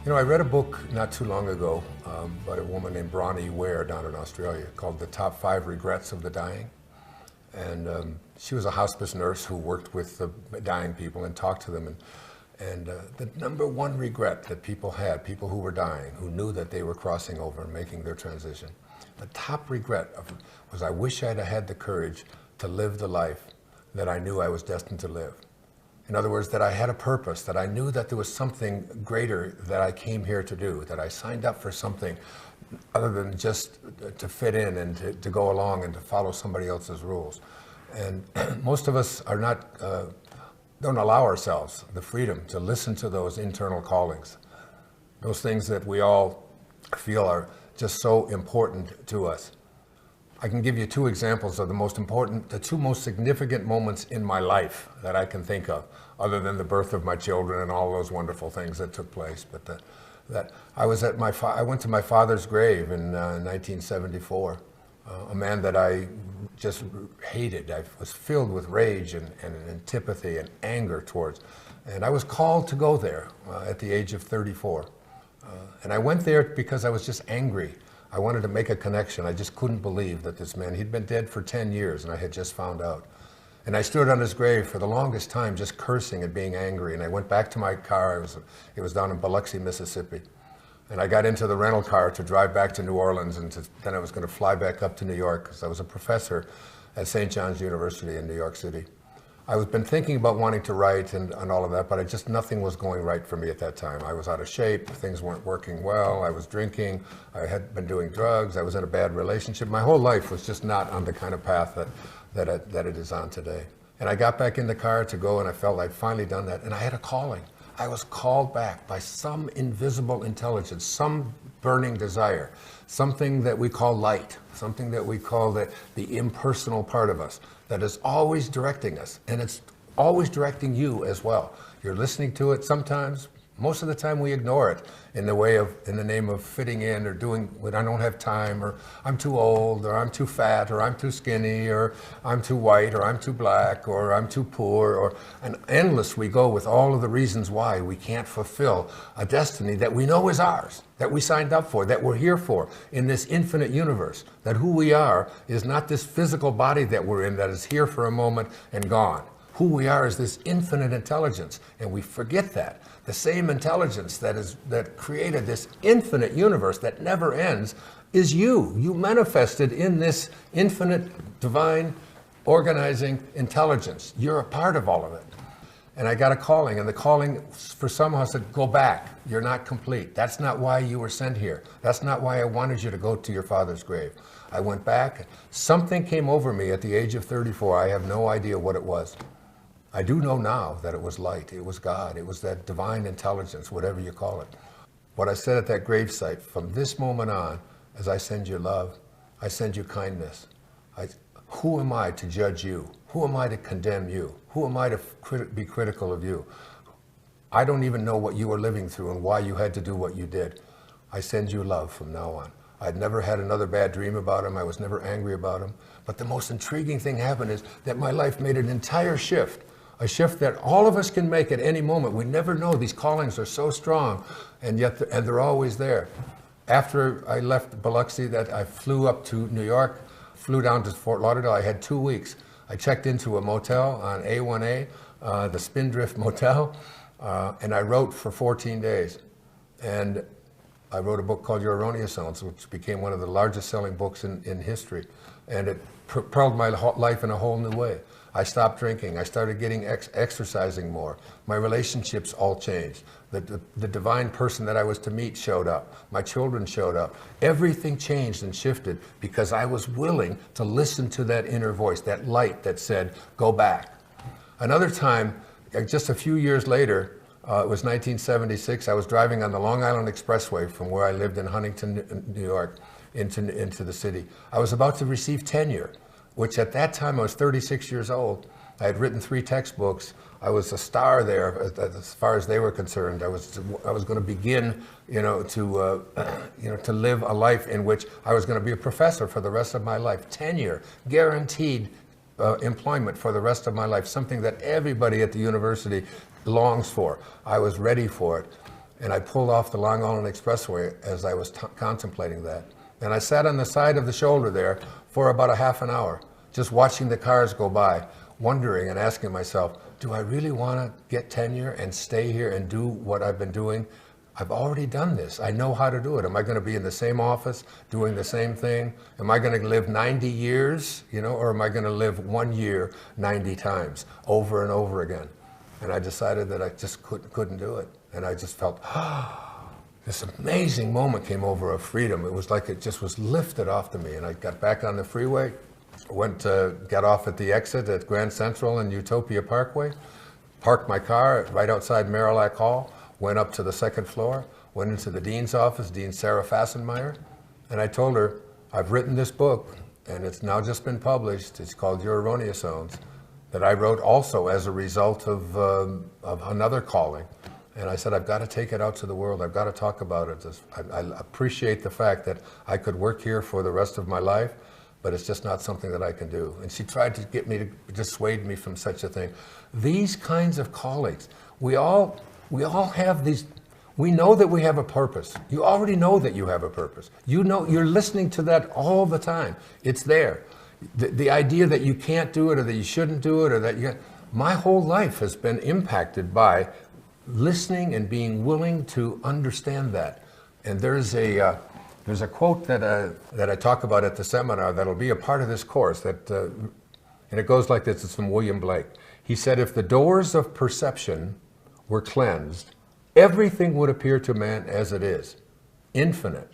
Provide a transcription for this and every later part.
You know, I read a book not too long ago by a woman named Bronnie Ware down in Australia called The Top 5 Regrets of the Dying. And she was a hospice nurse who worked with the dying people and talked to them. And the number one regret that people had, people who were dying, who knew that they were crossing over and making their transition, the top regret was, I wish I'd have had the courage to live the life that I knew I was destined to live. In other words, that I had a purpose, that I knew that there was something greater that I came here to do, that I signed up for something other than just to fit in and to go along and to follow somebody else's rules. And most of us are not, don't allow ourselves the freedom to listen to those internal callings, those things that we all feel are just so important to us. I can give you two examples of the two most significant moments in my life that I can think of, other than the birth of my children and all those wonderful things that took place. But I went to my father's grave in 1974, a man that I just hated. I was filled with rage and antipathy and anger towards. And I was called to go there at the age of 34. And I went there because I was just angry. I wanted to make a connection. I just couldn't believe that this man, he'd been dead for 10 years and I had just found out. And I stood on his grave for the longest time just cursing and being angry. And I went back to my car. It was down in Biloxi, Mississippi. And I got into the rental car to drive back to New Orleans, and then I was going to fly back up to New York because I was a professor at St. John's University in New York City. I was been thinking about wanting to write and all of that, but nothing was going right for me at that time. I was out of shape, things weren't working well, I was drinking, I had been doing drugs, I was in a bad relationship. My whole life was just not on the kind of path that it is on today. And I got back in the car to go, and I felt I'd finally done that, and I had a calling. I was called back by some invisible intelligence, some burning desire, something that we call light, something that we call the impersonal part of us that is always directing us. And it's always directing you as well. You're listening to it sometimes. Most of the time we ignore it in the name of fitting in or doing what I don't have time, or I'm too old, or I'm too fat, or I'm too skinny, or I'm too white, or I'm too black, or I'm too poor, and endless we go with all of the reasons why we can't fulfill a destiny that we know is ours, that we signed up for, that we're here for in this infinite universe, that who we are is not this physical body that we're in that is here for a moment and gone. Who we are is this infinite intelligence, and we forget that. The same intelligence that created this infinite universe that never ends is you. You manifested in this infinite, divine, organizing intelligence. You're a part of all of it. And I got a calling, and the calling for somehow said, go back. You're not complete. That's not why you were sent here. That's not why I wanted you to go to your father's grave. I went back. Something came over me at the age of 34. I have no idea what it was. I do know now that it was light, it was God, it was that divine intelligence, whatever you call it. What I said at that gravesite, from this moment on, as I send you love, I send you kindness. Who am I to judge you? Who am I to condemn you? Who am I to be critical of you? I don't even know what you were living through and why you had to do what you did. I send you love from now on. I'd never had another bad dream about him. I was never angry about him. But the most intriguing thing happened is that my life made an entire shift. A shift that all of us can make at any moment. We never know. These callings are so strong, and yet they're always there. After I left Biloxi, I flew up to New York, flew down to Fort Lauderdale. I had 2 weeks. I checked into a motel on A1A, the Spindrift Motel, and I wrote for 14 days. And I wrote a book called Your Erroneous Zones, which became one of the largest selling books in history. And it propelled my life in a whole new way. I stopped drinking. I started getting exercising more. My relationships all changed. The divine person that I was to meet showed up. My children showed up. Everything changed and shifted because I was willing to listen to that inner voice, that light that said, go back. Another time, just a few years later, it was 1976, I was driving on the Long Island Expressway from where I lived in Huntington, New York, into the city. I was about to receive tenure, which at that time I was 36 years old. I had written 3 textbooks. I was a star there as far as they were concerned. I was going to begin, to live a life in which I was going to be a professor for the rest of my life. Tenure, guaranteed employment for the rest of my life, something that everybody at the university longs for. I was ready for it. And I pulled off the Long Island Expressway as I was contemplating that. And I sat on the side of the shoulder there for about a half an hour, just watching the cars go by, wondering and asking myself, do I really want to get tenure and stay here and do what I've been doing? I've already done this. I know how to do it. Am I going to be in the same office doing the same thing? Am I going to live 90 years, or am I going to live 1 year 90 times over and over again? And I decided that I just couldn't do it. And I just felt, this amazing moment came over of freedom. It was like it just was lifted off to me. And I got back on the freeway, got off at the exit at Grand Central and Utopia Parkway, parked my car right outside Marillac Hall, went up to the second floor, went into the dean's office, Dean Sarah Fassenmeyer, and I told her, I've written this book, and it's now just been published. It's called Your Erroneous Zones, that I wrote also as a result of another calling. And I said, I've got to take it out to the world. I've got to talk about it. I appreciate the fact that I could work here for the rest of my life, but it's just not something that I can do. And she tried to get me to dissuade me from such a thing. These kinds of callings, we all have these. We know that we have a purpose. You already know that you have a purpose. You know, you're listening to that all the time. It's there. The idea that you can't do it, or that you shouldn't do it, or that my whole life has been impacted by listening and being willing to understand that. And there's a quote that I talk about at the seminar that'll be a part of this course, and it goes like this. It's from William Blake. He said, if the doors of perception were cleansed, everything would appear to man as it is, infinite.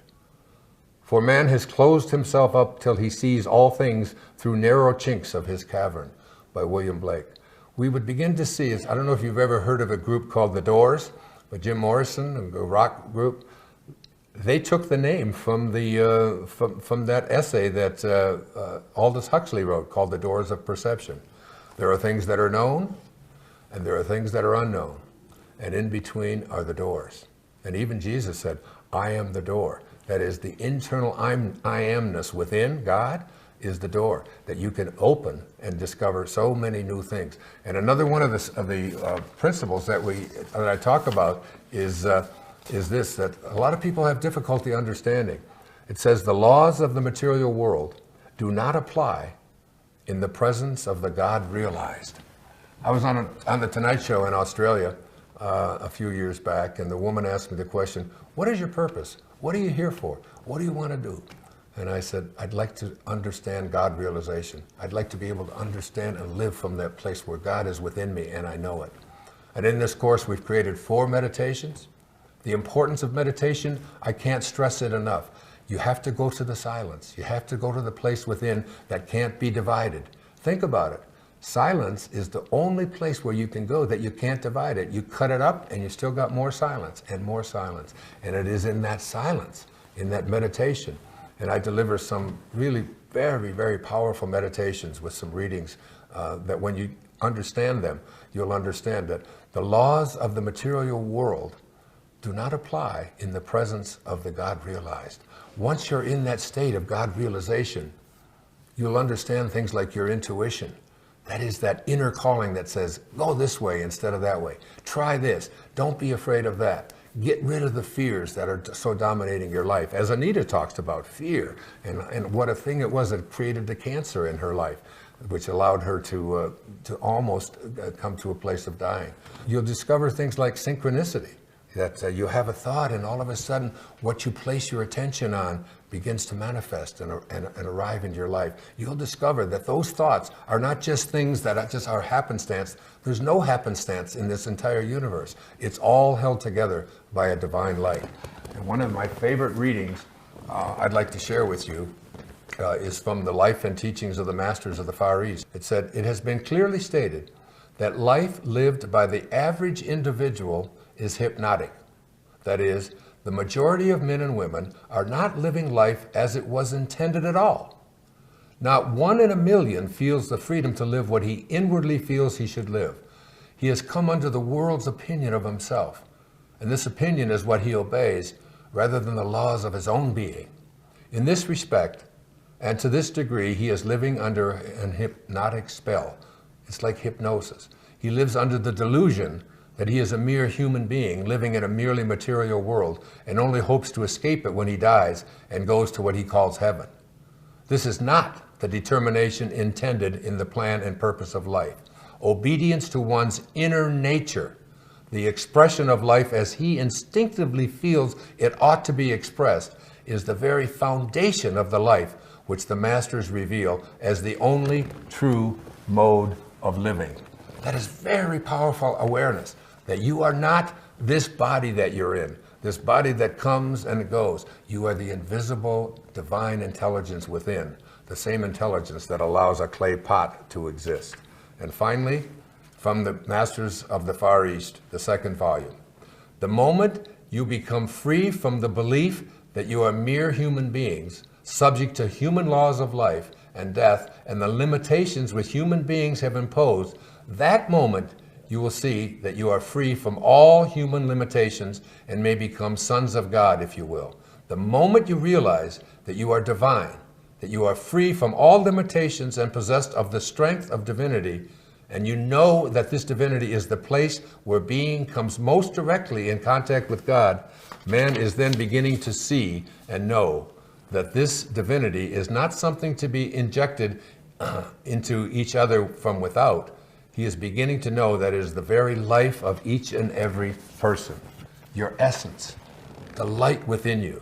For man has closed himself up till he sees all things through narrow chinks of his cavern, by William Blake. We would begin to see, I don't know if you've ever heard of a group called The Doors, by Jim Morrison, a rock group. They took the name from from that essay that Aldous Huxley wrote called The Doors of Perception. There are things that are known, and there are things that are unknown. And in between are the doors. And even Jesus said, I am the door. That is, the internal I amness within God is the door that you can open and discover so many new things. And another one of the principles that I talk about is this, that a lot of people have difficulty understanding. It says the laws of the material world do not apply in the presence of the God realized. I was on the Tonight Show in Australia a few years back, and the woman asked me the question, what is your purpose? What are you here for? What do you want to do? And I said, I'd like to understand God realization. I'd like to be able to understand and live from that place where God is within me and I know it. And in this course, we've created 4 meditations. The importance of meditation, I can't stress it enough. You have to go to the silence. You have to go to the place within that can't be divided. Think about it. Silence is the only place where you can go that you can't divide it. You cut it up and you still got more silence and more silence. And it is in that silence, in that meditation. And I deliver some really very, very powerful meditations with some readings that when you understand them, you'll understand that the laws of the material world do not apply in the presence of the God realized. Once you're in that state of God realization, you'll understand things like your intuition. That is that inner calling that says, go this way instead of that way. Try this. Don't be afraid of that. Get rid of the fears that are so dominating your life. As Anita talks about fear and what a thing it was that created the cancer in her life, which allowed her to almost come to a place of dying. You'll discover things like synchronicity, that you have a thought and all of a sudden what you place your attention on begins to manifest and arrive in your life. You'll discover that those thoughts are not just things that are happenstance. There's no happenstance in this entire universe. It's all held together by a divine light. And one of my favorite readings I'd like to share with you is from the Life and Teachings of the Masters of the Far East. It said, it has been clearly stated that life lived by the average individual is hypnotic. That is, the majority of men and women are not living life as it was intended at all. Not 1 in a million feels the freedom to live what he inwardly feels he should live. He has come under the world's opinion of himself, and this opinion is what he obeys rather than the laws of his own being. In this respect, and to this degree, he is living under an hypnotic spell. It's like hypnosis. He lives under the delusion that he is a mere human being living in a merely material world and only hopes to escape it when he dies and goes to what he calls heaven. This is not the determination intended in the plan and purpose of life. Obedience to one's inner nature, the expression of life as he instinctively feels it ought to be expressed, is the very foundation of the life which the masters reveal as the only true mode of living. That is very powerful awareness, that you are not this body that you're in, this body that comes and goes. You are the invisible divine intelligence within, the same intelligence that allows a clay pot to exist. And finally, from the Masters of the Far East, the second volume, the moment you become free from the belief that you are mere human beings, subject to human laws of life and death and the limitations which human beings have imposed, that moment you will see that you are free from all human limitations and may become sons of God, if you will. The moment you realize that you are divine, that you are free from all limitations and possessed of the strength of divinity, and you know that this divinity is the place where being comes most directly in contact with God, man is then beginning to see and know that this divinity is not something to be injected into each other from without. He is beginning to know that it is the very life of each and every person, your essence, the light within you.